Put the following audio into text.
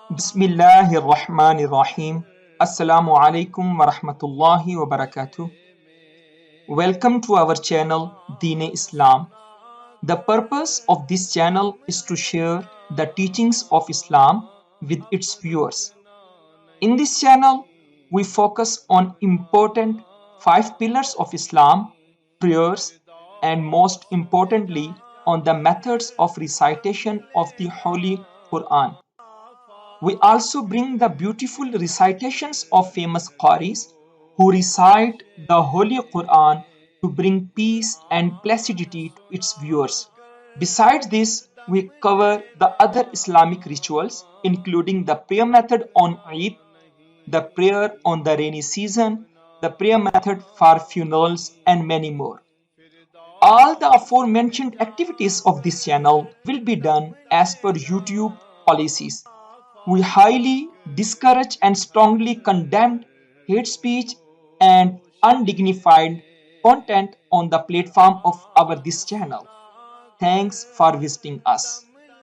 Bismillahir Rahmanir Rahim. Assalamu alaikum wa rahmatullahi wa barakatuh. Welcome to our channel Deen Islam. The purpose of this channel is to share the teachings of Islam with its viewers. In this channel, we focus on important five pillars of Islam, prayers, and most importantly, on the methods of recitation of the Holy Quran. We also bring the beautiful recitations of famous Qaris who recite the Holy Quran to bring peace and placidity to its viewers. Besides this, we cover the other Islamic rituals, including the prayer method on Eid, the prayer on the rainy season, the prayer method for funerals, and many more. All the aforementioned activities of this channel will be done as per YouTube policies. We highly discourage and strongly condemn hate speech and undignified content on the platform of our this channel. Thanks for visiting us.